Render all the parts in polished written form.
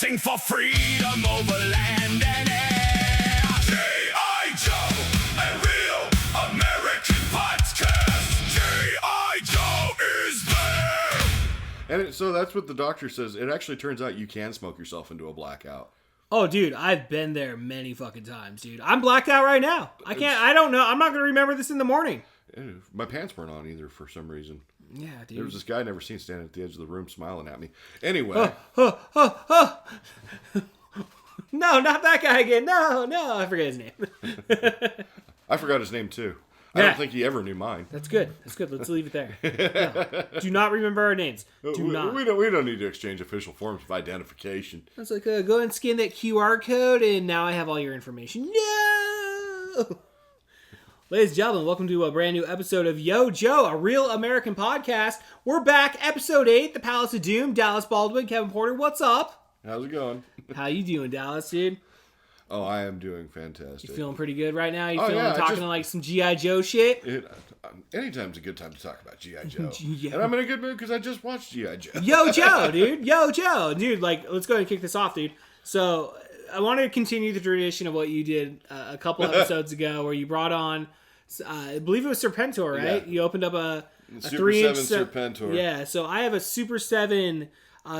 Fighting for freedom over land and air. G.I. Joe, a real American podcast. G.I. Joe is there. And so that's what the doctor says. It actually turns out you can smoke yourself into a blackout. Oh, dude, I've been there many fucking times, dude. I'm blacked out right now. I don't know. I'm not going to remember this in the morning. My pants weren't on either for some reason. Yeah, dude. There was this guy I never seen standing at the edge of the room smiling at me. Anyway. No, not that guy again. No, I forget his name. I forgot his name too. I don't think he ever knew mine. That's good. Let's leave it there. No. Do not remember our names. Do not. We don't need to exchange official forms of identification. It's like, go and scan that QR code, and now I have all your information. No! Ladies and gentlemen, welcome to a brand new episode of Yo Joe, a real American podcast. We're back, episode 8, The Palace of Doom. Dallas Baldwin, Kevin Porter, what's up? How's it going? How you doing, Dallas, dude? Oh, I am doing fantastic. You feeling pretty good right now? You Yeah, talking like some G.I. Joe shit? Anytime's a good time to talk about G.I. Joe. Yeah. And I'm in a good mood because I just watched G.I. Joe. Yo Joe, dude. Yo Joe. Dude, let's go ahead and kick this off, dude. So, I want to continue the tradition of what you did a couple episodes ago where you brought on, I believe it was Serpentor, right? Yeah. You opened up a Super 3-inch 7 Serpentor. Yeah, so I have a Super 7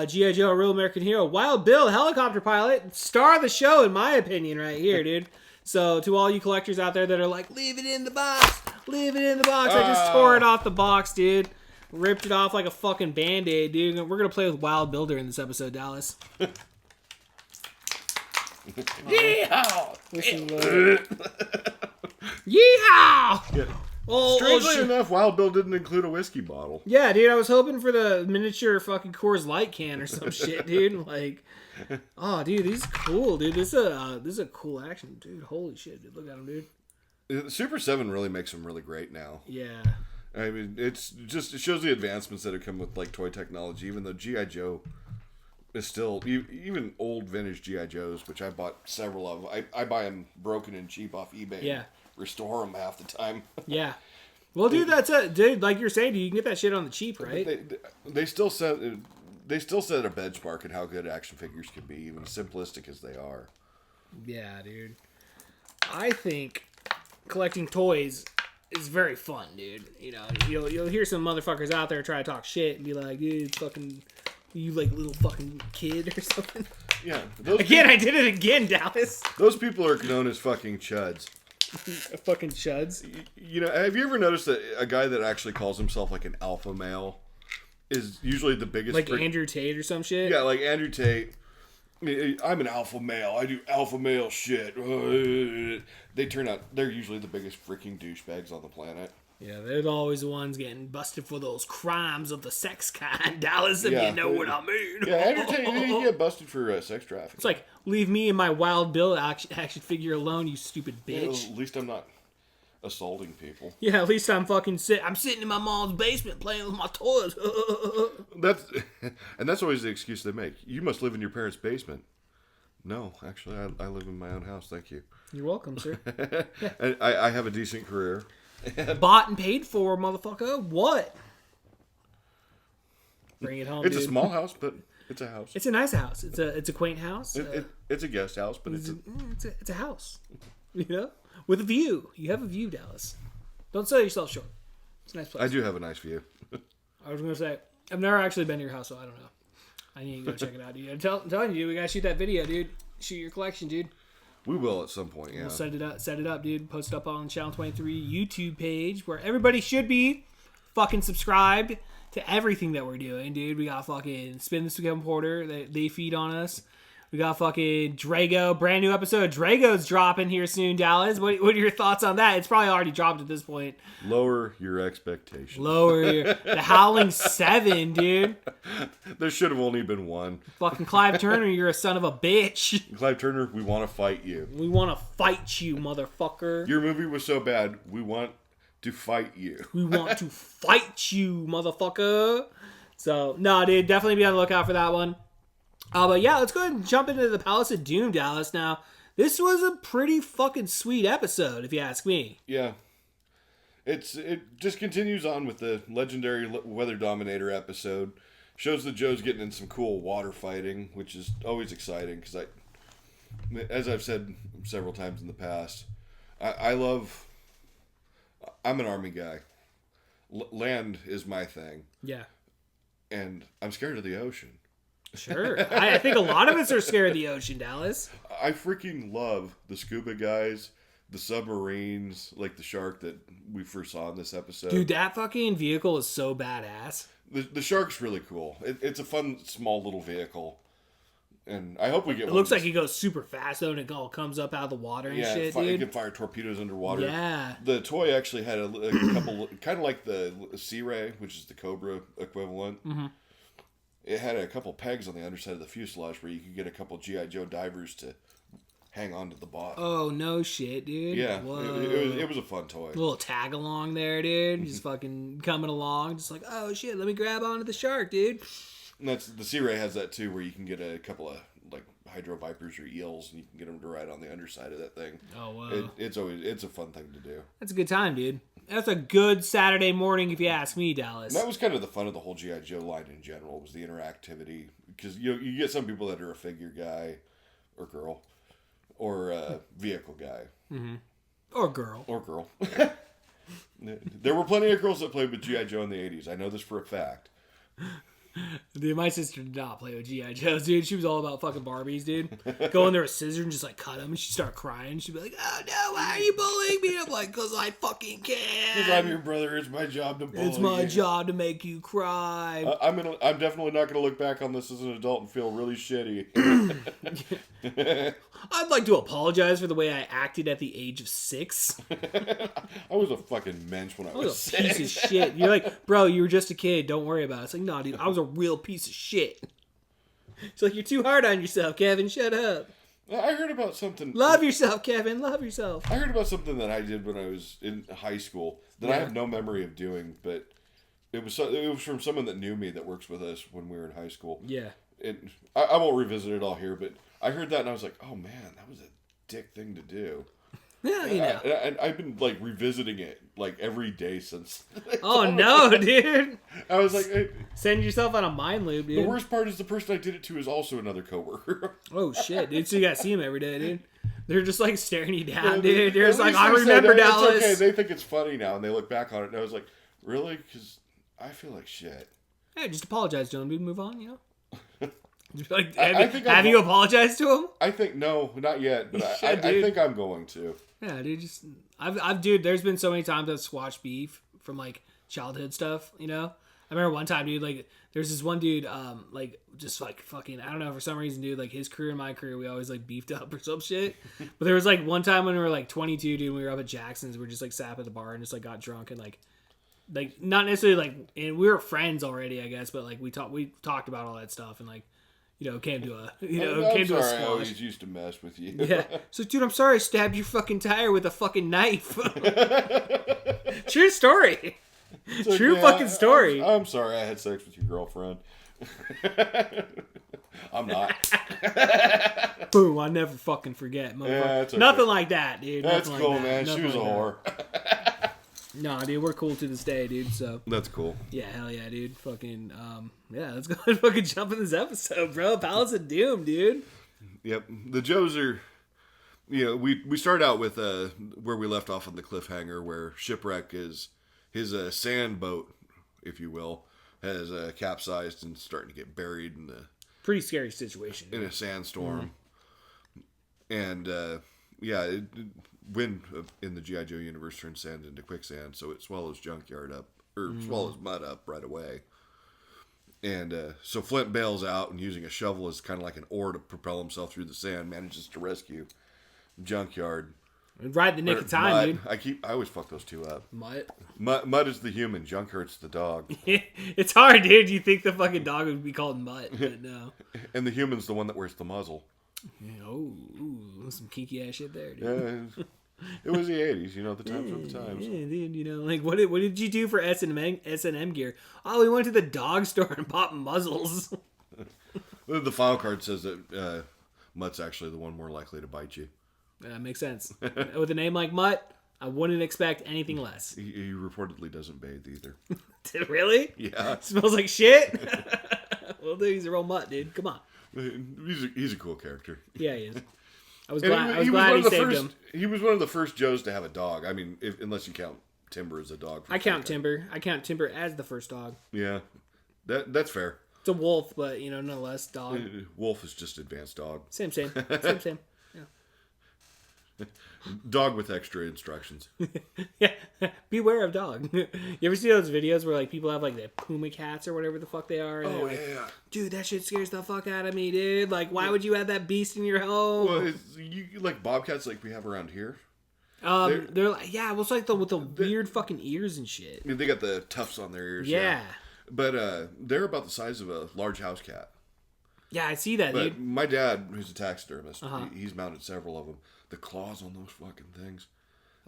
G.I. Joe, a real American hero. Wild Bill, helicopter pilot, star of the show, in my opinion, right here, dude. So, to all you collectors out there that are like, leave it in the box, I just tore it off the box, dude. Ripped it off like a fucking Band-Aid, dude. We're going to play with Wild Bill during this episode, Dallas. Yeehaw! Yeehaw! Yeah. Oh, Strangely enough, Wild Bill didn't include a whiskey bottle. Yeah, dude, I was hoping for the miniature fucking Coors Light can or some shit, dude. Like, oh, dude, these are cool, dude. This is a cool action, dude. Holy shit, dude. Look at him, dude. The Super 7 really makes them really great now. Yeah. I mean, it shows the advancements that have come with, like, toy technology, even though G.I. Joe is still, even old vintage G.I. Joes, which I bought several of. I buy them broken and cheap off eBay. Yeah. Restore them half the time. Yeah. Well, dude, that's it. Dude, like you're saying, you can get that shit on the cheap, right? They still set a benchmark at how good action figures can be, even simplistic as they are. Yeah, dude. I think collecting toys is very fun, dude. You know, you'll hear some motherfuckers out there try to talk shit and be like, dude, fucking, you like little fucking kid or something. Yeah. I did it again, Dallas. Those people are known as fucking chuds. Fucking chuds. You know, have you ever noticed that a guy that actually calls himself like an alpha male is usually the biggest... Like Andrew Tate or some shit? Yeah, like Andrew Tate. I'm an alpha male. I do alpha male shit. They turn out, they're usually the biggest freaking douchebags on the planet. Yeah, they're always the ones getting busted for those crimes of the sex kind, Dallas, if you know what I mean. Yeah, Andrew Tate, he get busted for sex trafficking. It's like, leave me and my Wild Bill action figure alone, you stupid bitch. Yeah, at least I'm not assaulting people. Yeah, at least I'm sitting in my mom's basement playing with my toys. That's always the excuse they make. You must live in your parents' basement. No, actually, I live in my own house, thank you. You're welcome, sir. And I have a decent career. Bought and paid for, motherfucker. What? Bring it home, It's dude. a small house, but it's a house. It's a nice house. It's a quaint house. It's a guest house, but It's a house. You know? With a view. You have a view, Dallas. Don't sell yourself short. It's a nice place. I do have a nice view. I was going to say, I've never actually been to your house, so I don't know. I need to go check it out, dude. I'm telling you, we got to shoot that video, dude. Shoot your collection, dude. We will at some point, yeah. We'll set it up, dude. Post it up on Channel 23 YouTube page where everybody should be fucking subscribed to everything that we're doing, dude. We got fucking Spin This with Kevin Porter. They feed on us. We got fucking Drago. Brand new episode of Drago's dropping here soon, Dallas. What are your thoughts on that? It's probably already dropped at this point. Lower your expectations. The Howling 7, dude. There should have only been one. Fucking Clive Turner, you're a son of a bitch. Clive Turner, we want to fight you. We want to fight you, motherfucker. Your movie was so bad, we want to fight you. We want to fight you, motherfucker. So, no, dude, definitely be on the lookout for that one. But yeah, let's go ahead and jump into the Palace of Doom, Dallas. Now, this was a pretty fucking sweet episode, if you ask me. Yeah. It just continues on with the legendary Weather Dominator episode. shows that Joe's getting in some cool water fighting, which is always exciting because as I've said several times in the past, I'm an Army guy. Land is my thing. Yeah. And I'm scared of the ocean. Sure. I think a lot of us are scared of the ocean, Dallas. I freaking love the scuba guys, the submarines, like the shark that we first saw in this episode. Dude, that fucking vehicle is so badass. The shark's really cool. It's a fun, small little vehicle. And I hope we get It looks like he goes super fast, though, and it all comes up out of the water and shit, you dude. can fire torpedoes underwater. Yeah. The toy actually had a couple, kind of like the Sea Ray, which is the Cobra equivalent. Mm-hmm. It had a couple pegs on the underside of the fuselage where you could get a couple G.I. Joe divers to hang on to the bottom. Oh, no shit, dude. Yeah, Whoa. it was a fun toy. A little tag along there, dude. Just fucking coming along. Just like, oh, shit, let me grab onto the shark, dude. And the Sea Ray has that too, where you can get a couple of like hydro vipers or eels, and you can get them to ride on the underside of that thing. Oh, wow. It's a fun thing to do. That's a good time, dude. That's a good Saturday morning, if you ask me, Dallas. And that was kind of the fun of the whole G.I. Joe line in general, was the interactivity. Because you get some people that are a figure guy or girl or a vehicle guy. Mm-hmm. Or girl. Or girl. There were plenty of girls that played with G.I. Joe in the 80s. I know this for a fact. Dude, my sister did not play with G.I. Joes, dude. She was all about fucking Barbies, dude. Go in there with scissors and just like cut them, and she'd start crying. She'd be like, "Oh no, why are you bullying me?" I'm like, "Cause I fucking can. Because I'm your brother, it's my job to bully you. It's my job to make you cry." I'm definitely not going to look back on this as an adult and feel really shitty. I'd like to apologize for the way I acted at the age of 6. I was a fucking mensch when I I was was a 6. piece of shit. You're like, bro, you were just a kid. Don't worry about it. It's like, nah, dude, I was a real piece of shit. It's like, you're too hard on yourself, Kevin. Shut up. I heard about something. Love yourself, Kevin. Love yourself. I heard about something that I did when I was in high school that I Yeah. have no memory of doing, but it was from someone that knew me that works with us when we were in high school. Yeah. I won't revisit it all here, but I heard that and I was like, oh man, that was a dick thing to do. Yeah, you know. And I've been like revisiting it like every day since. Oh, no, dude. I was like, hey, Send yourself on a mind loop, dude. the worst part is the person I did it to is also another coworker. Oh, shit, dude. So you gotta see him every day, dude. They're just like staring you down, Yeah, dude. They're at just like, least I they said, remember "It's Dallas. okay. They think it's funny now, and they look back on it, and I was like, really? Because I feel like shit. Hey, just apologize to him, dude. Move on, you know? Just like, I think have I'm- you apologized to him? I think no, not yet, but You I should, dude. think I'm going to. Yeah, dude. Just dude. There's been so many times I've squashed beef from like childhood stuff. You know, I remember one time, dude. Like, there's this one dude, like just like fucking. I don't know, for some reason, dude. Like his career and my career, we always like beefed up or some shit. But there was like one time when we were like 22, dude. We were up at Jackson's. We were just like sat up at the bar and just like got drunk and like not necessarily like, and we were friends already, I guess. But like we talked about all that stuff and like, you know, came to a I'm sorry, I squash. always used to mess with you. Yeah. So, dude, I'm sorry I stabbed your fucking tire with a fucking knife. True story. It's like, True yeah, fucking story. I'm sorry I had sex with your girlfriend. I'm not. Boom, I'll never fucking forget, motherfucker. Yeah, it's okay. Nothing like that, dude. That's Nothing cool, like that. man. She Nothing was a like whore. that. Nah, dude, we're cool to this day, dude. So, That's cool. yeah, hell yeah, dude. Fucking, yeah, let's go ahead and fucking jump in this episode, bro. Palace of Doom, dude. Yep. The Joes are, we start out with where we left off on the cliffhanger, where Shipwreck is his sand boat, if you will, has capsized and starting to get buried in Pretty scary situation. a sandstorm. And wind in the G.I. Joe universe turns sand into quicksand, so it swallows Junkyard up, or swallows Mud up right away. And so Flint bails out and, using a shovel as kind of like an oar to propel himself through the sand, manages to rescue Junkyard. Right in the nick Or of time, Mud. dude. I always fuck those two up. Mutt. Mud is the human, Junkyard's the dog. It's hard, dude. You think the fucking dog would be called Mutt, but no. And the human's the one that wears the muzzle. Oh, ooh, some kinky ass shit there, dude. Yeah, it was the 80s, the times were the times. Yeah, dude, like what did you do for S&M gear? Oh, we went to the dog store and bought muzzles. The file card says that Mutt's actually the one more likely to bite you. That makes sense. With a name like Mutt, I wouldn't expect anything less. He reportedly doesn't bathe either. Really? Yeah. Smells like shit. Well, dude, he's a real mutt, dude. Come on. He's a cool character. Yeah, he is. I was And glad he the saved first. him. He was one of the first Joes to have a dog. I mean, unless you count Timber as a dog. I count Timber. I count Timber as the first dog. Yeah, that's fair. It's a wolf, but nonetheless, dog. Wolf is just advanced dog. Same. Yeah. Dog with extra instructions. Yeah. Beware of dog. You ever see those videos where like people have like the puma cats or whatever the fuck they are? And they're like, dude, that shit scares the fuck out of me, dude. Like, why would you have that beast in your home? Well, you like bobcats like we have around here. They're like, yeah, well, it's like with the weird fucking ears and shit. I mean, they got the tufts on their ears. Yeah. But they're about the size of a large house cat. Yeah, I see that, But dude. my dad, who's a taxidermist, Uh-huh. he's mounted several of them. The claws on those fucking things.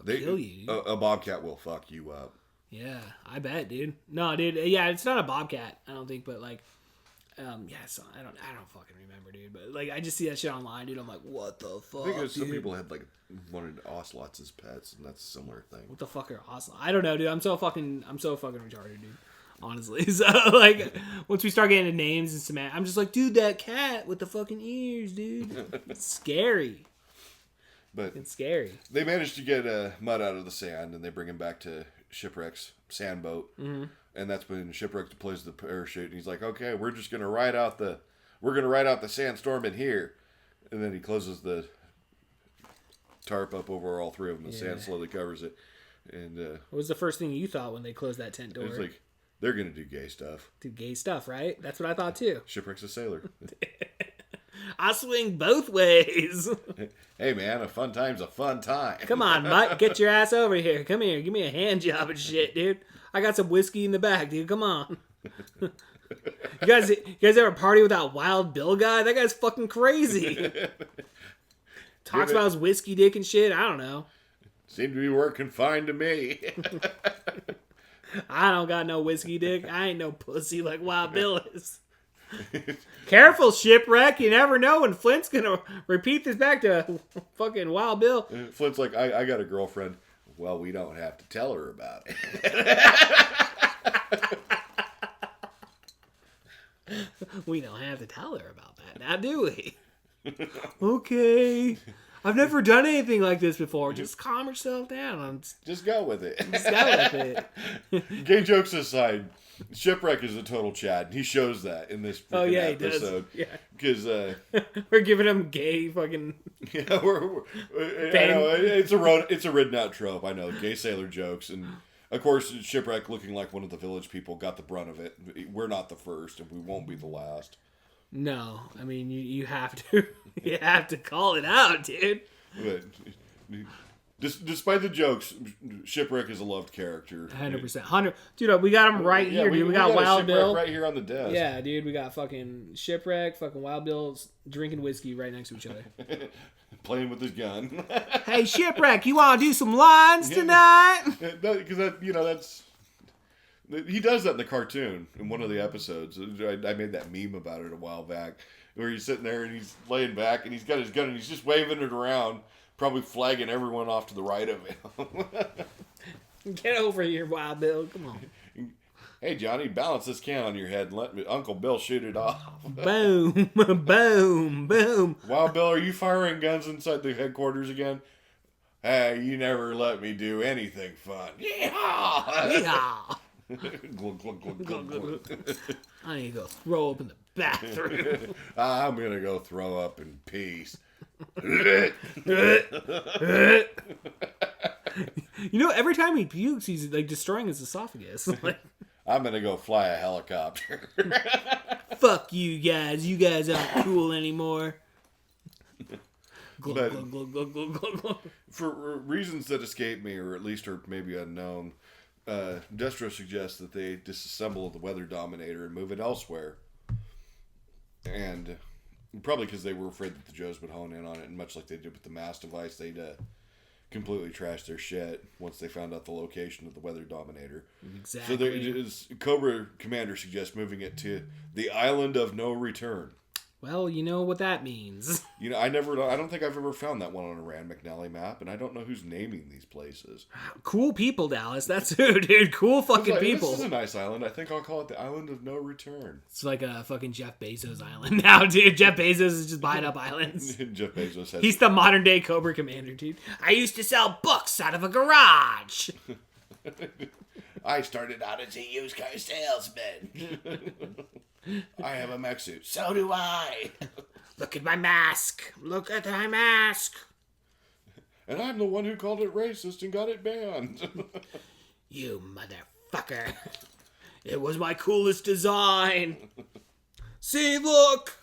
Kill you, dude. A bobcat will fuck you up. Yeah, I bet, dude. No, dude. Yeah, it's not a bobcat, I don't think, but like, so I don't fucking remember, dude. But like, I just see that shit online, dude. I'm like, what the fuck? I think some dude? people had like wanted ocelots as pets, and that's a similar thing. What the fuck are ocelots? I don't know, dude. I'm so fucking retarded, dude. Honestly, so like, once we start getting into names and semantics, I'm just like, dude, that cat with the fucking ears, dude. It's scary. But It's scary. they managed to get Mud out of the sand, and they bring him back to Shipwreck's sand boat, and that's when Shipwreck deploys the parachute, and he's like, "Okay, we're gonna ride out the sandstorm in here," and then he closes the tarp up over all three of them. The sand slowly covers it, and What was the first thing you thought when they closed that tent door? it's like they're gonna do gay stuff. Dude, gay stuff, right? That's what I thought too. Shipwreck's a sailor. I swing both ways. Hey man, a fun time's a fun time. Come on, Mutt, get your ass over here. Come here, give me a hand job and shit, dude. I got some whiskey in the back, dude. Come on. You guys ever party with that Wild Bill guy? That guy's fucking crazy. Talks about his whiskey dick and shit. I don't know. Seemed to be working fine to me. I don't got no whiskey dick. I ain't no pussy like Wild Bill is. Careful, Shipwreck. You never know when Flint's gonna repeat this back to fucking Wild Bill. Flint's like, I got a girlfriend. Well, we don't have to tell her about it. We don't have to tell her about that, now do we? Okay. I've never done anything like this before. Just calm yourself down. Just go with it. Just go with it. Gay jokes aside, Shipwreck is a total Chad. He shows that in this Oh, yeah, he episode. does. Yeah. Because We're giving him gay fucking... yeah, I know it's a written out trope. I know, gay sailor jokes, and of course Shipwreck, looking like one of the village people, got the brunt of it. We're not the first, and we won't be the last. No, I mean, you have to. You have to call it out, dude. But despite the jokes, Shipwreck is a loved character. 100%. 100. Dude, we got him right here, dude. We got a Wild Shipwreck Bill. right here on the desk. Yeah, dude, we got fucking Shipwreck, fucking Wild Bill's drinking whiskey right next to each other. Playing with his gun. Hey, Shipwreck, you want to do some lines tonight? Because he does that in the cartoon in one of the episodes. I made that meme about it a while back, where he's sitting there and he's laying back and he's got his gun and he's just waving it around, probably flagging everyone off to the right of him. Get over here, Wild Bill. Come on. Hey Johnny, balance this can on your head and let Uncle Bill shoot it off. Boom, boom, boom. Wild Bill, are you firing guns inside the headquarters again? Hey, you never let me do anything fun. Yeehaw! Yeah. Glug, glug, glug, glug, glug. I need to go throw up in the bathroom. I'm gonna go throw up in peace. Every time he pukes, he's like destroying his esophagus. Like, I'm gonna go fly a helicopter. fuck you guys. You guys aren't cool anymore. Glug, But- glug, glug, glug, glug, glug, glug. For reasons that escape me, or at least are maybe unknown, Destro suggests that they disassemble the Weather Dominator and move it elsewhere. And probably because they were afraid that the Joes would hone in on it, and much like they did with the mass device, they'd completely trash their shit once they found out the location of the Weather Dominator. Exactly. So Cobra Commander suggests moving it to the Island of No Return. Well, you know what that means. You know, I don't think I've ever found that one on a Rand McNally map, and I don't know who's naming these places. Cool people, Dallas. That's who, dude. Cool fucking Like, people. This is a nice island. I think I'll call it the Island of No Return. It's like a fucking Jeff Bezos island now, dude. Jeff Bezos is just buying up islands. Jeff Bezos has... He's the modern day Cobra Commander, dude. I used to sell books out of a garage. I started out as a used car salesman. I have a mech suit. So do I. Look at my mask. Look at my mask. And I'm the one who called it racist and got it banned. You motherfucker. It was my coolest design. See, look.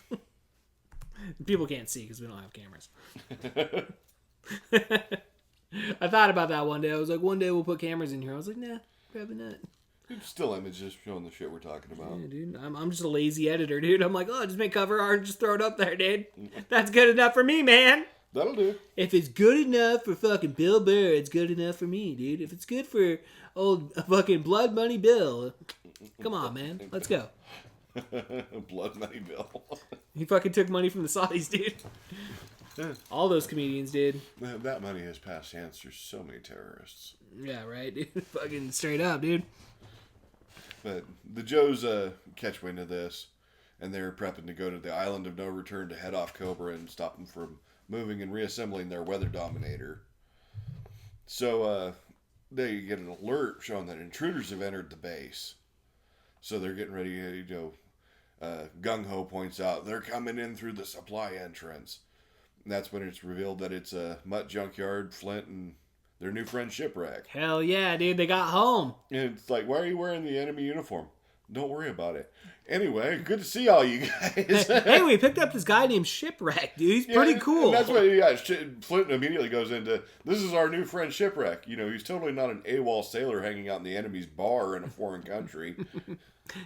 People can't see because we don't have cameras. I thought about that one day. I was like, one day we'll put cameras in here. I was like, nah, probably not. Still images showing the shit we're talking about. Yeah, dude. I'm just a lazy editor, dude. I'm like, oh, just make cover art and just throw it up there, dude. That's good enough for me, man. That'll do. If it's good enough for fucking Bill Burr, it's good enough for me, dude. If it's good for old fucking Blood Money Bill, come on, man. Let's go. Blood Money Bill. He fucking took money from the Saudis, dude. All those comedians did. That money has passed hands through so many terrorists. Yeah, right, dude. Fucking straight up, dude. But the Joes catch wind of this, and they're prepping to go to the Island of No Return to head off Cobra and stop them from moving and reassembling their weather dominator. So they get an alert showing that intruders have entered the base. So they're getting ready to, Gung Ho points out they're coming in through the supply entrance. And that's when it's revealed that it's Mutt Junkyard, Flint, and their new friend Shipwreck. Hell yeah, dude. They got home. And it's like, why are you wearing the enemy uniform? Don't worry about it. Anyway, good to see all you guys. Hey, we picked up this guy named Shipwreck, dude. He's pretty cool. And that's what, Flint immediately goes into, this is our new friend Shipwreck. You know, he's totally not an AWOL sailor hanging out in the enemy's bar in a foreign country.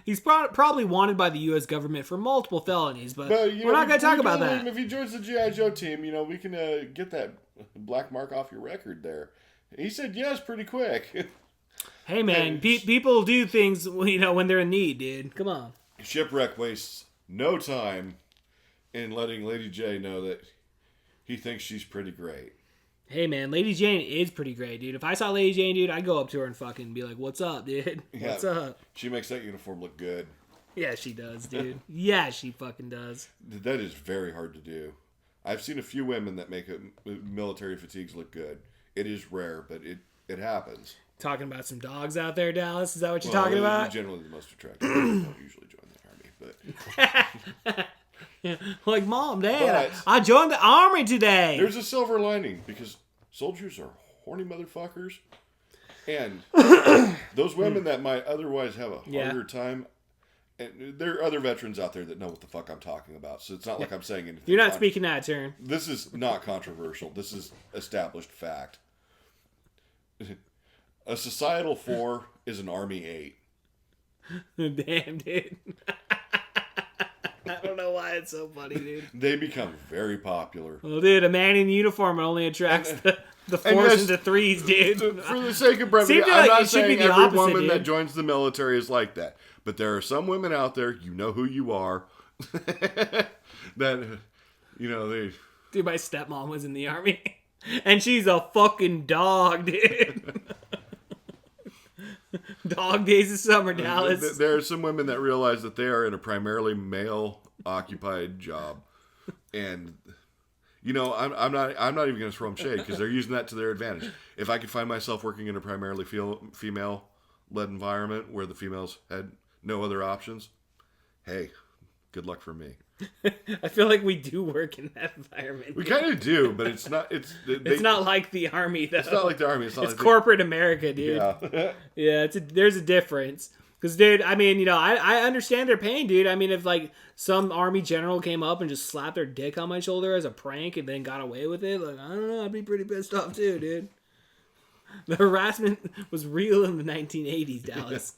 He's probably wanted by the U.S. government for multiple felonies, but we're not going to talk about that. If he joins the G.I. Joe team, you know, we can get that black mark off your record there. He said yes pretty quick. Hey, man, people do things, you know, when they're in need, dude. Come on. Shipwreck wastes no time in letting Lady J know that he thinks she's pretty great. Hey, man, Lady Jane is pretty great, dude. If I saw Lady Jane, dude, I'd go up to her and fucking be like, what's up, dude? What's up? She makes that uniform look good. Yeah, she does, dude. Yeah, she fucking does. That is very hard to do. I've seen a few women that make military fatigues look good. It is rare, but it happens. Talking about some dogs out there, Dallas? Is that what you're talking about? Generally the most attractive. I don't usually join the army, but... Like, Mom, Dad, I joined the army today. There's a silver lining, because soldiers are horny motherfuckers. And those women that might otherwise have a harder time... And there are other veterans out there that know what the fuck I'm talking about, so it's not like I'm saying anything. You're not speaking out of turn. This is not controversial. This is established fact. A societal 4 is an Army 8. Damn, dude. I don't know why it's so funny, dude. They become very popular. Well, dude, a man in uniform only attracts the 4s into 3s, dude. For the sake of brevity, I'm not saying every woman that joins the military is like that. But there are some women out there, you know who you are, that, you know, they... Dude, my stepmom was in the army, and she's a fucking dog, dude. Dog days of summer, Dallas. There are some women that realize that they are in a primarily male-occupied job. And, you know, I'm not even going to throw them shade, because they're using that to their advantage. If I could find myself working in a primarily female-led environment where the females had no other options, hey, good luck for me. I feel like we do work in that environment. We kind of do, but it's not. It's not like the army, though. It's not like the army. It's like corporate America, dude. Yeah, yeah. There's a difference. Because, dude, I mean, you know, I understand their pain, dude. I mean, if like some army general came up and just slapped their dick on my shoulder as a prank and then got away with it, like, I don't know, I'd be pretty pissed off too, dude. The harassment was real in the 1980s, Dallas.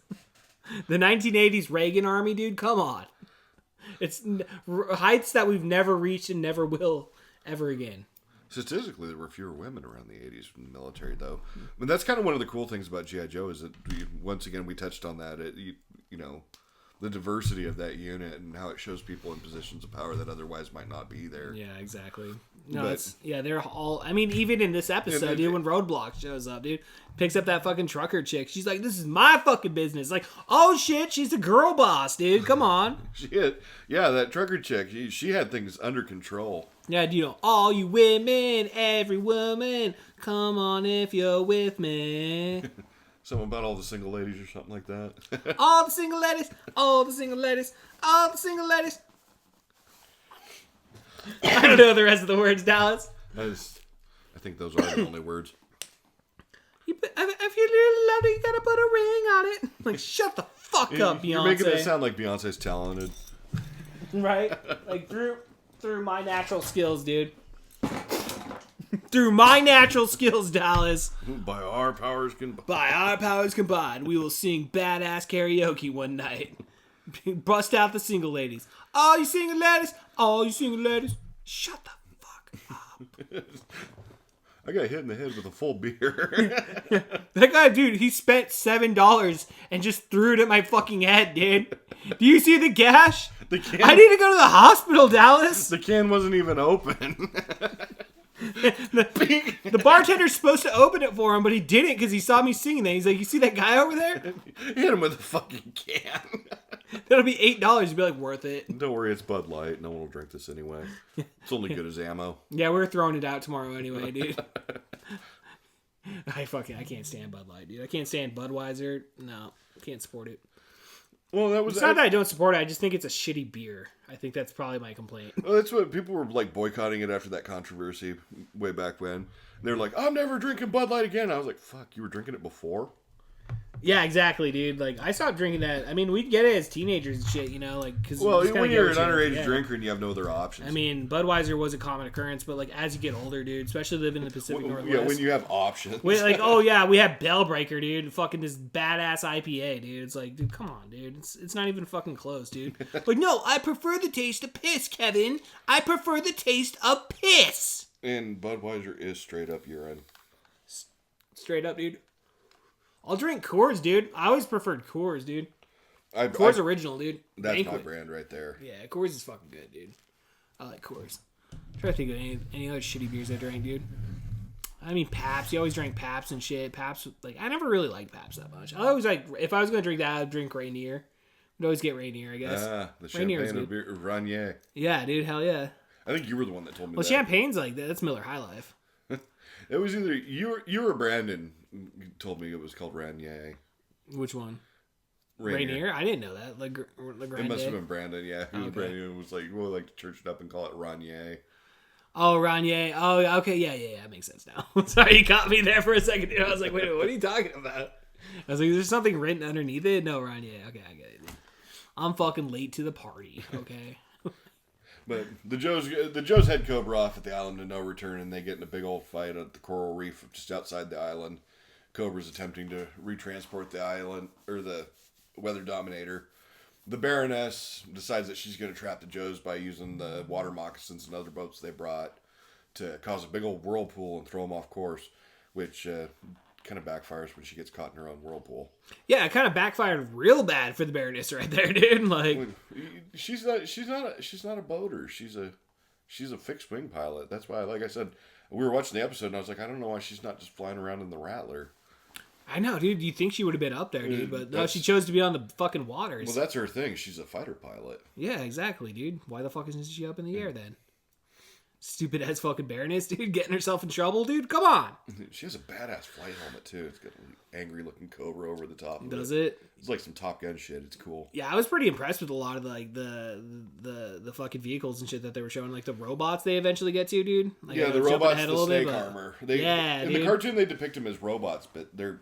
The 1980s Reagan army, dude. Come on. It's heights that we've never reached and never will ever again. Statistically, there were fewer women around the 80s in the military, though. I mean, that's kind of one of the cool things about G.I. Joe is that, once again, we touched on that. You know, the diversity of that unit and how it shows people in positions of power that otherwise might not be there. Yeah, exactly. No, But- they're all. I mean, even in this episode, And- dude, when Roadblock shows up, dude, picks up that fucking trucker chick. She's like, "This is my fucking business." Like, oh shit, she's a girl boss, dude. Come on. That trucker chick, she had things under control. Yeah, you know, all you women, every woman, come on if you're with me. Something about all the single ladies or something like that. All the single ladies, all the single ladies, all the single ladies. I don't know the rest of the words, Dallas. I think those are the only words. If you're really lovely, you gotta put a ring on it. Like, shut the fuck up, Beyonce. You're making it sound like Beyonce's talented. Right? Like, through my natural skills, dude. Through my natural skills, Dallas. By our powers combined. By our powers combined, we will sing badass karaoke one night. Bust out the single ladies. All you single ladies, all you single ladies, shut the fuck up. I got hit in the head with a full beer. That guy, dude, he spent $7 and just threw it at my fucking head, dude. Do you see the gash? The can, I need to go to the hospital, Dallas. the can wasn't even open. The bartender's supposed to open it for him, but he didn't because he saw me singing that. He's like, "You see that guy over there? Hit him with a fucking can. That'll be $8." He'd be like, "Worth it." Don't worry, it's Bud Light. No one will drink this anyway. It's only good as ammo. Yeah, we're throwing it out tomorrow anyway, dude. I can't stand Bud Light, dude. I can't stand Budweiser. No, can't support it. Well, that was It's not that I don't support it. I just think it's a shitty beer. I think that's probably my complaint. Well, that's what people were like boycotting it after that controversy way back when. And they're like, "I'm never drinking Bud Light again." I was like, "Fuck, you were drinking it before." Yeah, exactly, dude. Like, I stopped drinking that. I mean, we'd get it as teenagers and shit, you know, like, because Well, when you're an underage drinker and you have no other options. I mean, Budweiser was a common occurrence, but like as you get older, dude, especially living in the Pacific Northwest. yeah, when you have options. Like, oh yeah, we have Bellbreaker, dude. Fucking this badass IPA, dude. It's like, dude, come on, dude. It's not even fucking close, dude. Like, no, I prefer the taste of piss, Kevin. I prefer the taste of piss. And Budweiser is straight up urine. Straight up, dude. I'll drink Coors, dude. I always preferred Coors, dude. Coors Original, dude. That's Banquet. my brand right there. Yeah, Coors is fucking good, dude. I like Coors. I'm trying to think of any other shitty beers I drank, dude. I mean, Pabst. You always drank Pabst and shit. Pabst, like, I never really liked Pabst that much. I always like, if I was gonna drink that, I'd drink Rainier. I'd always get Rainier, I guess. The Rainier is champagne of good. beer, Ranier. Yeah, dude, hell yeah. I think you were the one that told me Well, that. champagne's like that. That's Miller High Life. It was either you or Brandon told me it was called Ranier. Which one? Rainier? I didn't know that. Like, It must have been Brandon, yeah. It was Okay. Brandon who was like, we'll like to church it up and call it Ranier. Oh, Rainier. Oh, okay. Yeah. That makes sense now. Sorry, you caught me there for a second. Dude. I was like, wait, what are you talking about? I was like, is there something written underneath it? No, Rainier. Okay, I get it. I'm fucking late to the party. Okay. But the Joes head Cobra off at the island of no return, and they get in a big old fight at the coral reef just outside the island. Cobra's attempting to retransport the island, or the Weather Dominator. The Baroness decides that she's going to trap the Joes by using the water moccasins and other boats they brought to cause a big old whirlpool and throw them off course, which kind of backfires when she gets caught in her own whirlpool. Yeah, it kind of backfired real bad for the Baroness right there, dude. Like, She's not a boater. She's a fixed wing pilot. That's why, like I said, we were watching the episode and I was like, I don't know why she's not just flying around in the Rattler. I know, dude. You think she would have been up there, dude, but no, That's- she chose to be on the fucking waters. Well, that's her thing. She's a fighter pilot. Yeah, exactly, dude. Why the fuck isn't she up in the air then? Stupid ass fucking Baroness, dude, getting herself in trouble, dude. Come on. She has a badass flight helmet too. It's got an angry looking cobra over the top of Does it? It's like some Top Gun shit. It's cool. Yeah, I was pretty impressed with a lot of the fucking vehicles and shit that they were showing, like the robots they eventually get to, dude. Like, Yeah, I the was jumping robots, ahead a the little bit, snake but- armor. Yeah, in dude. the cartoon they depict them as robots, but they're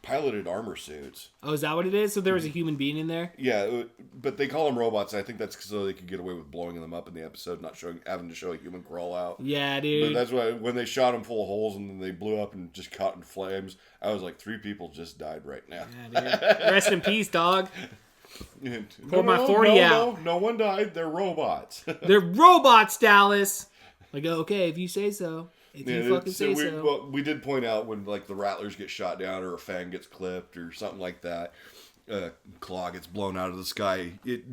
piloted armor suits. Oh, is that what it is? So there was a human being in there? Yeah, but they call them robots. I think that's so they could get away with blowing them up in the episode, not having to show a human crawl out. Yeah, But dude. that's why when they shot them full of holes and then they blew up and just caught in flames, I was like, 3 people just died right now. Yeah, dude. Rest in peace, dog. Pull my 40 out. No one died. They're robots. They're robots, Dallas. Like, okay, if you say so. If you Yeah, fucking say so. Well, we did point out when like the rattlers get shot down or a fang gets clipped or something like that. claw gets blown out of the sky, it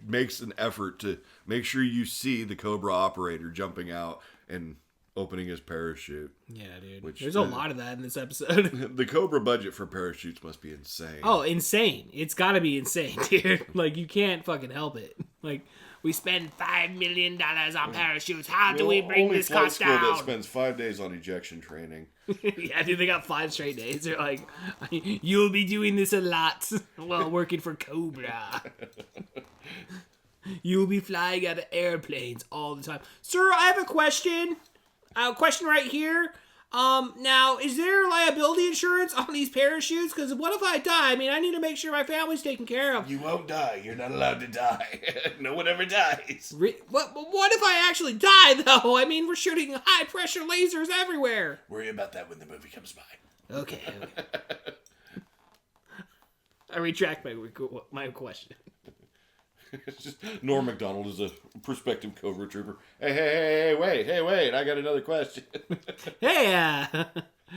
makes an effort to make sure you see the Cobra operator jumping out and opening his parachute. Yeah, dude. Which, There's a lot of that in this episode. The Cobra budget for parachutes must be insane. Oh, insane. It's gotta be insane, dude. Like, you can't fucking help it. Like, we spend $5 million on parachutes. How do we bring only this flight cost school down? that spends 5 days on ejection training. Yeah, dude, they got 5 straight days. They're like, you'll be doing this a lot while working for Cobra. You'll be flying out of airplanes all the time. Sir, I have a question. A question right here. Now, is there liability insurance on these parachutes? Because what if I die? I mean, I need to make sure my family's taken care of. You won't die. You're not allowed to die. No one ever dies. What if I actually die, though? I mean, we're shooting high-pressure lasers everywhere. Worry about that when the movie comes by. Okay. I retract my question. It's just Norm Macdonald is a prospective Cobra trooper. Hey, wait! I got another question. Hey,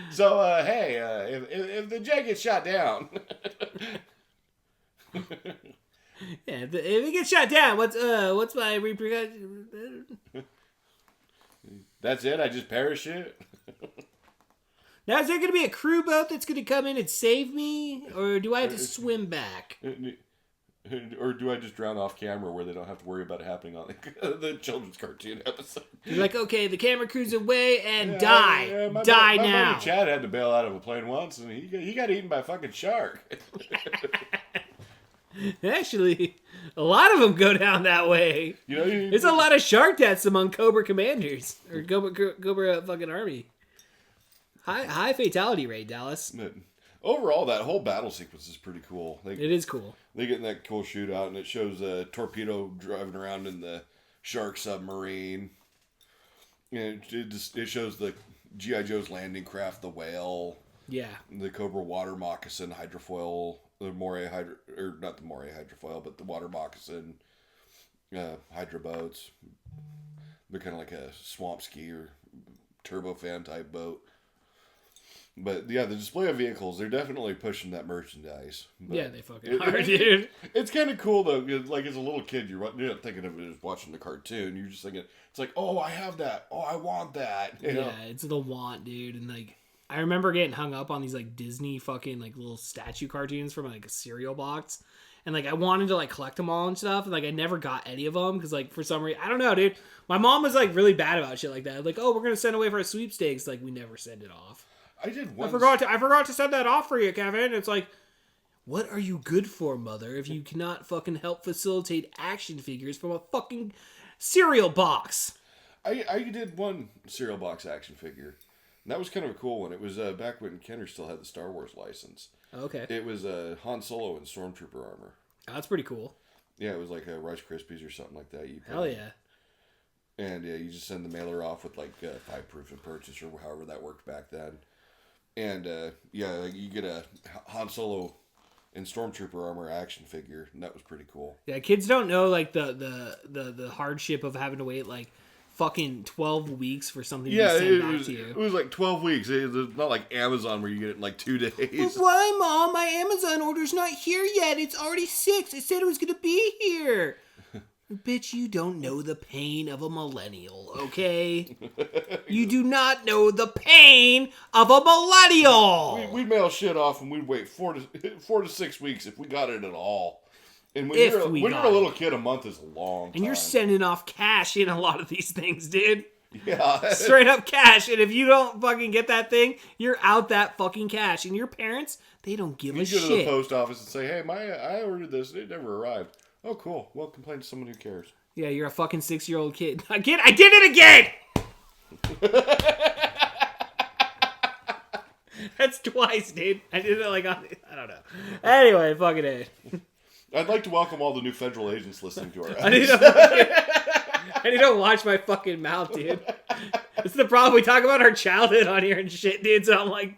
So, if the jet gets shot down, yeah, if it gets shot down, what's my repercussion? that's it. I just parachute. Now, is there going to be a crew boat that's going to come in and save me, or do I have to swim back? Or do I just drown off camera where they don't have to worry about it happening on the children's cartoon episode? You're like, okay, the camera crew's away and die. Die my now. buddy Chad had to bail out of a plane once, and he got eaten by a fucking shark. Actually, a lot of them go down that way. You know, There's a lot of shark deaths among Cobra commanders. Or Cobra fucking army. High fatality rate, Dallas. Overall, that whole battle sequence is pretty cool. It is cool. They get in that cool shootout, and it shows a torpedo driving around in the shark submarine. And it shows the G.I. Joe's landing craft, the whale. Yeah. The Cobra water moccasin hydrofoil, the Moray not the Moray hydrofoil, but the water moccasin hydro boats. They're kind of like a swamp ski or turbofan type boat. But yeah, the display of vehicles, they're definitely pushing that merchandise. But yeah, they fucking are, dude. It's kind of cool though. Like as a little kid, you're not thinking of it as watching the cartoon. You're just thinking, it's like, oh, I have that. Oh, I want that. You know? Yeah, it's the want, dude. And like, I remember getting hung up on these like Disney fucking like little statue cartoons from like a cereal box. And like, I wanted to like collect them all and stuff. And like, I never got any of them because like, for some reason, I don't know, dude. My mom was like really bad about shit like that. Like, oh, we're going to send away for a sweepstakes. Like, we never send it off. I did once. I forgot to send that off for you, Kevin. It's like, what are you good for, mother, if you cannot fucking help facilitate action figures from a fucking cereal box? I did one cereal box action figure. And that was kind of a cool one. It was back when Kenner still had the Star Wars license. Okay. It was Han Solo in Stormtrooper armor. Oh, that's pretty cool. Yeah, it was like Rice Krispies or something like that. Hell yeah. And yeah, you just send the mailer off with like 5 proof of purchase or however that worked back then. And yeah, like you get a Han Solo in Stormtrooper armor action figure, and that was pretty cool. Yeah, kids don't know like the hardship of having to wait like fucking 12 weeks for something to be sent back to you. It was like 12 weeks. It's not like Amazon where you get it in like 2 days. But why, Mom? My Amazon order's not here yet. It's already 6. It said it was gonna be here. Bitch, you don't know the pain of a millennial, okay? You do not know the pain of a millennial! We'd mail shit off and we'd wait 4 to 6 weeks if we got it at all. And when you're a little kid, a month is a long time. And you're sending off cash in a lot of these things, dude. Yeah. Straight up cash. And if you don't fucking get that thing, you're out that fucking cash. And your parents, they don't give a shit. You go to the post office and say, hey, I ordered this. It never arrived. Oh, cool. Well, complain to someone who cares. Yeah, you're a fucking 6-year-old kid. Again, I did it again! That's twice, dude. I did it like on... I don't know. Anyway, fucking A. I'd like to welcome all the new federal agents listening to our I need to watch my fucking mouth, dude. It's the problem. We talk about our childhood on here and shit, dude. So I'm like...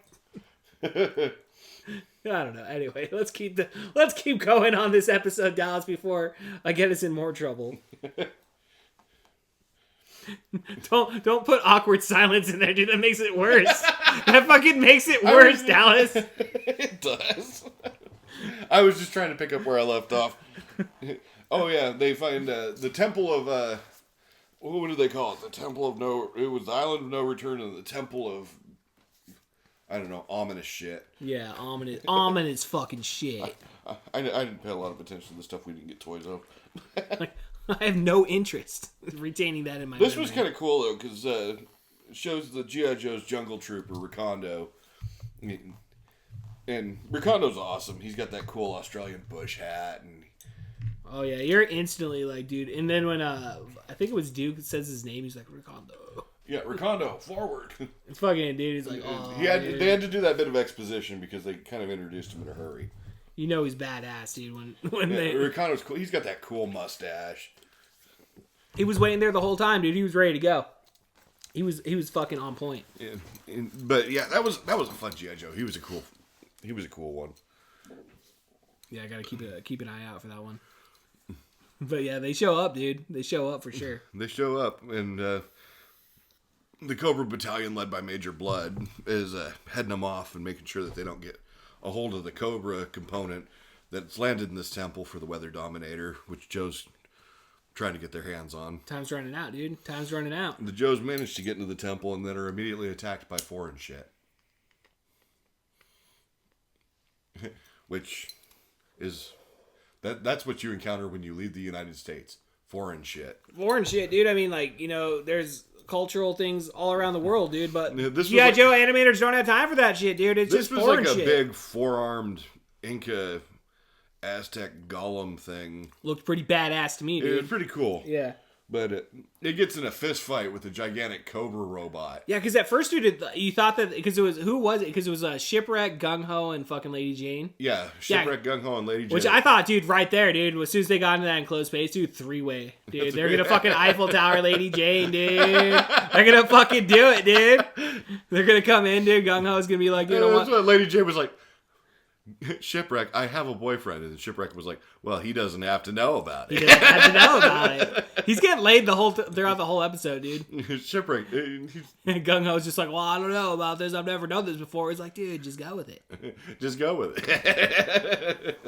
I don't know. Anyway, let's keep going on this episode, Dallas, before I get us in more trouble. Don't put awkward silence in there, dude. That makes it worse. That fucking makes it worse, Dallas. It does. I was just trying to pick up where I left off. Oh yeah, they find the temple of what do they call it? The temple of no. It was the island of no return and the temple of I don't know, ominous shit. Yeah, ominous fucking shit. I didn't pay a lot of attention to the stuff we didn't get toys of. I have no interest in retaining that in my This memory. was kind of cool though because it shows the G.I. Joe's jungle trooper Recondo. And Rekondo's awesome. He's got that cool Australian bush hat and. Oh yeah, you're instantly like, dude. And then when I think it was Duke that says his name, he's like Recondo. Yeah, Recondo, forward. It's fucking dude. He's like, oh, dude. They had to do that bit of exposition because they kind of introduced him in a hurry. You know he's badass, dude. When Yeah, they Rekondo's cool. He's got that cool mustache. he was waiting there the whole time, dude. He was ready to go. He was fucking on point. But yeah, that was a fun G.I. Joe. He was a cool one. Yeah, I gotta keep an eye out for that one. But yeah, they show up, dude. They show up for sure. They show up, and the Cobra Battalion, led by Major Blood, is heading them off and making sure that they don't get a hold of the Cobra component that's landed in this temple for the Weather Dominator, which Joe's trying to get their hands on. Time's running out, dude. Time's running out. The Joes manage to get into the temple and then are immediately attacked by foreign shit. Which is... That's what you encounter when you leave the United States. Foreign shit. Foreign shit, dude. I mean, like, you know, there's cultural things all around the world, dude. But Yeah, this was G.I. like- Joe animators don't have time for that shit, dude. It's This just was foreign like a shit. big four-armed Inca Aztec golem thing. Looked pretty badass to me, It was dude. pretty cool. Yeah. But it gets in a fist fight with a gigantic Cobra robot. Yeah, because at first, dude, you thought that because it was who was it? Because it was Shipwreck, Gung Ho, and fucking Lady Jane. Yeah, Shipwreck, Gung Ho, and Lady Jane. Which I thought, dude, right there, dude. As soon as they got into that enclosed space, dude, three-way, dude. That's They're great. gonna fucking Eiffel Tower Lady Jane, dude. They're gonna fucking do it, dude. They're gonna come in, dude. Gung Ho's gonna be like, you know That's what? what Lady Jane was like, Shipwreck, I have a boyfriend. And Shipwreck was like, well, he doesn't have to know about He it. doesn't have to know about it. He's getting laid throughout the whole episode, dude. Shipwreck, he's, Gung Ho's just like, well, I don't know about this. I've never done this before. He's like, dude, just go with it. just go with it.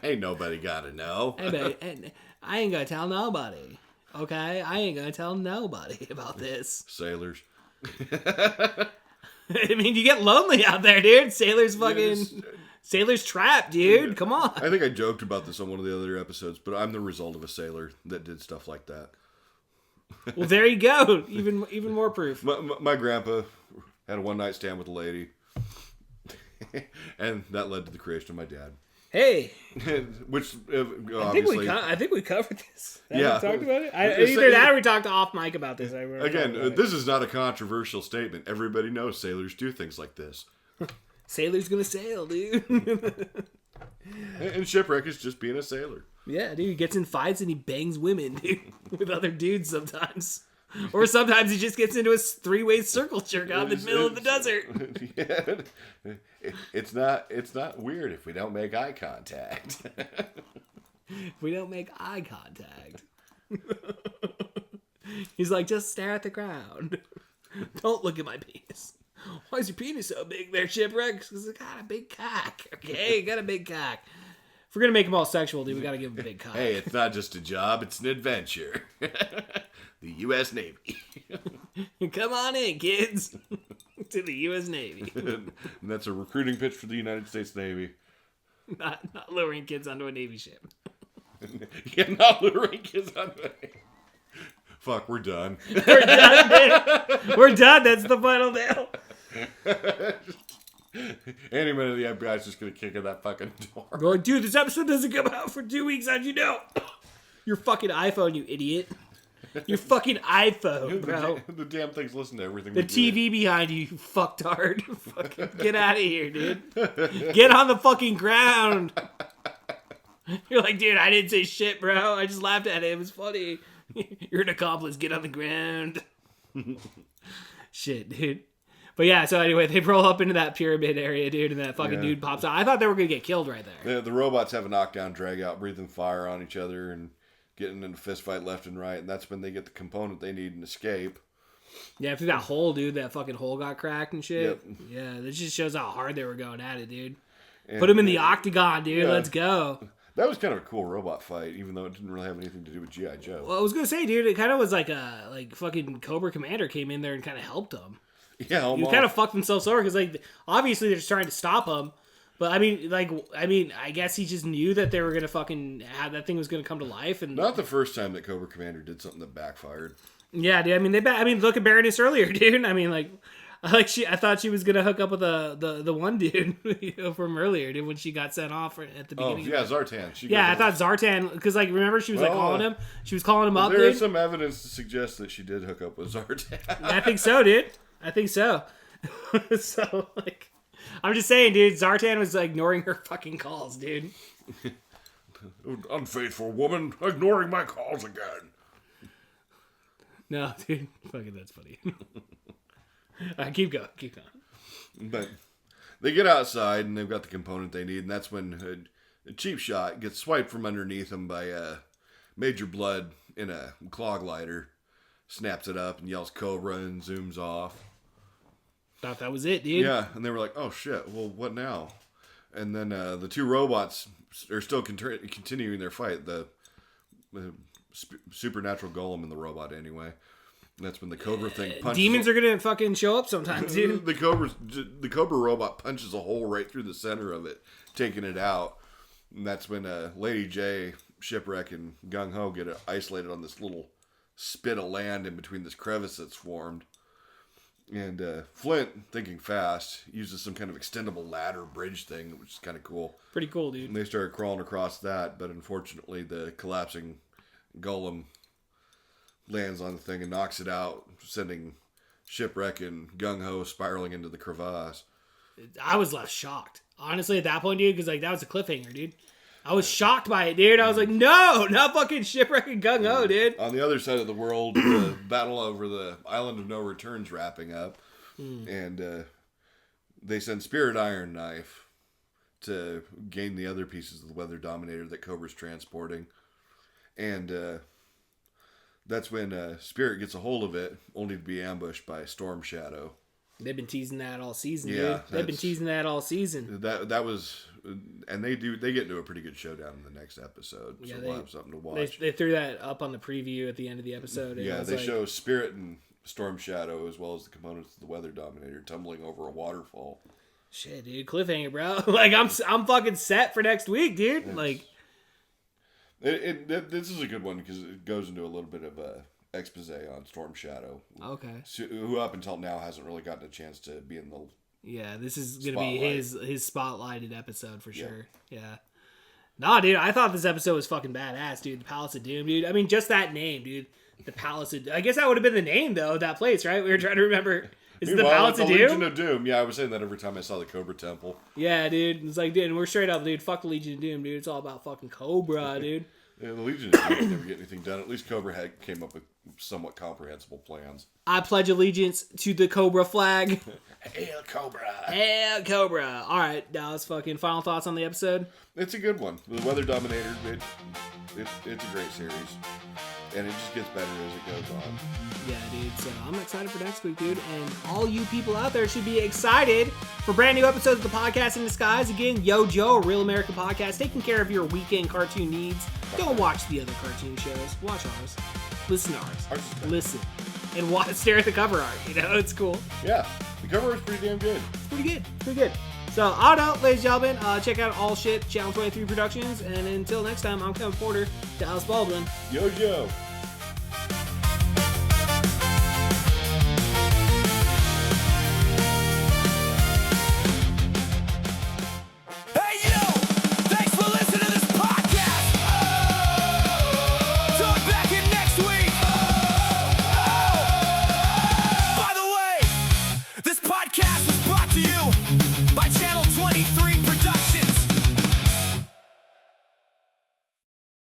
Ain't nobody got to know. Hey, baby, I ain't gonna tell nobody. Okay, I ain't gonna tell nobody about this. Sailors. I mean, you get lonely out there, dude. Sailor's trapped, dude. Come on. I think I joked about this on one of the other episodes, but I'm the result of a sailor that did stuff like that. Well, there you go. Even more proof. My grandpa had a one-night stand with a lady, and that led to the creation of my dad. Hey, Which I think we covered this. Have Yeah. we talked about it. It's- Either that or we talked off mic about this. I remember talking about it. this is not a controversial statement. Everybody knows sailors do things like this. Sailor's gonna sail, dude. And Shipwreck is just being a sailor. Yeah, dude. He gets in fights and he bangs women, dude, with other dudes sometimes. Or sometimes he just gets into a three-way circle jerk out in the middle of the desert. Yeah. It's not weird if we don't make eye contact. We don't make eye contact. He's like, just stare at the ground. Don't look at my penis. Why is your penis so big there, Shipwreck? Because it got a big cock. Okay, it got a big cock. If we're gonna make him all sexual, dude, we gotta give him a big cock. Hey, it's not just a job, it's an adventure. The U.S. Navy. Come on in, kids. To the U.S. Navy. And that's a recruiting pitch for the United States Navy. Not luring kids onto a Navy ship. Yeah, not luring kids on the... Fuck, we're done. We're done, dude. We're done. That's the final nail. Any minute the FBI's just gonna kick in that fucking door. Going, dude, this episode doesn't come out for 2 weeks. How'd you know? Your fucking iPhone, you idiot. Your fucking iPhone, bro. The damn thing's listen to everything. The we do. TV behind you, you fucktard. Fucking get out of here, dude. Get on the fucking ground. You're like, dude, I didn't say shit, bro. I just laughed at it. It was funny. You're an accomplice. Get on the ground. Shit, dude. But yeah, so anyway, they roll up into that pyramid area, dude, and that fucking dude pops out. I thought they were going to get killed right there. The robots have a knockdown, drag out, breathing fire on each other, and getting in a fist fight left and right. And that's when they get the component they need and escape. Yeah, after that hole, dude, that fucking hole got cracked and shit. Yep. Yeah, this just shows how hard they were going at it, dude. And Put him in the octagon, dude. Yeah. Let's go. That was kind of a cool robot fight, even though it didn't really have anything to do with G.I. Joe. Well, I was gonna say, dude, it kind of was like fucking Cobra Commander came in there and kind of helped him. Yeah, You almost. kind of fucked themselves over because, like, obviously they're just trying to stop him. But I guess he just knew that they were gonna fucking have that thing was gonna come to life. And Not the first time that Cobra Commander did something that backfired. yeah, dude. I mean, look at Baroness earlier, dude. I mean, I thought she was gonna hook up with the one dude from earlier, dude, when she got sent off at the Oh, beginning. yeah, Zartan. Yeah, I thought Zartan, because, like, remember she was like Well, calling him. She was calling him up, There dude. is some evidence to suggest that she did hook up with Zartan. I think so, dude. I think so. So, like, I'm just saying, dude, Zartan was ignoring her fucking calls, dude. Unfaithful woman, ignoring my calls again. No, dude, fucking that's funny. All right, keep going. But they get outside and they've got the component they need, and that's when a cheap shot gets swiped from underneath them by Major Blood in a clog lighter, snaps it up and yells Cobra and zooms off. Thought that was it, dude. Yeah, and they were like, oh shit, well, what now? And then the two robots are still continuing their fight. The supernatural golem and the robot, anyway. And that's when the Cobra thing punches. Demons are gonna fucking show up sometimes, dude. The Cobra robot punches a hole right through the center of it, taking it out. And that's when Lady J, Shipwreck, and Gung Ho get isolated on this little spit of land in between this crevice that's formed. And Flint, thinking fast, uses some kind of extendable ladder bridge thing, which is kind of cool. Pretty cool, dude. And they started crawling across that, but unfortunately the collapsing golem lands on the thing and knocks it out, sending Shipwreck and Gung Ho spiraling into the crevasse. I was left shocked, honestly, at that point, dude, because, like, that was a cliffhanger, dude. I was shocked by it, dude. I was like, no, not fucking Shipwreck and Gung Ho, dude. On the other side of the world, the battle over the Island of No Return's wrapping up, and they send Spirit Iron Knife to gain the other pieces of the Weather Dominator that Cobra's transporting. And that's when Spirit gets a hold of it, only to be ambushed by Storm Shadow. They've been teasing that all season, Yeah, dude. They've been that's- teasing that all season. That was, and they get into a pretty good showdown in the next episode, so Yeah, we'll have something to They, watch. they threw that up on the preview at the end of the episode. And Yeah, it was they like, show Spirit and Storm Shadow as well as the components of the Weather Dominator tumbling over a waterfall. shit, dude, cliffhanger, bro. Like, I'm fucking set for next week, dude. Like, This is a good one because it goes into a little bit of a expose on Storm Shadow, okay, who up until now hasn't really gotten a chance to be in the. yeah, this is gonna be his spotlighted episode for sure. Yeah. Nah, dude, I thought this episode was fucking badass, dude. The Palace of Doom, dude. I mean, just that name, dude. The Palace of... I guess that would have been the name, though, of that place, right? We were trying to remember. Is it the Meanwhile, Palace at of the Doom? Legion of Doom. Yeah, I was saying that every time I saw the Cobra Temple. Yeah, dude. It's like, dude, and we're straight up, dude. Fuck the Legion of Doom, dude. It's all about fucking Cobra, dude. Yeah, the Legion of Doom never get anything done. At least Cobra came up with somewhat comprehensible plans. I pledge allegiance to the Cobra flag. Hail Cobra! Hell, Cobra. All right, now let's fucking final thoughts on the episode. It's a good one. The Weather Dominator, it's a great series. And it just gets better as it goes on. Yeah, dude. So I'm excited for next week, dude. And all you people out there should be excited for brand new episodes of the Podcast in Disguise. Again, Yo Joe, a real American podcast, taking care of your weekend cartoon needs. Don't watch the other cartoon shows. Watch ours. Listen to ours. Ours is better. Listen. And stare at the cover art. You know, it's cool. Yeah, the cover is pretty damn good. It's pretty good. Pretty good. So, I don't know, ladies and gentlemen. Check out All Shit, Channel 23 Productions. And until next time, I'm Kevin Porter, Dallas Baldwin. Yo, Joe.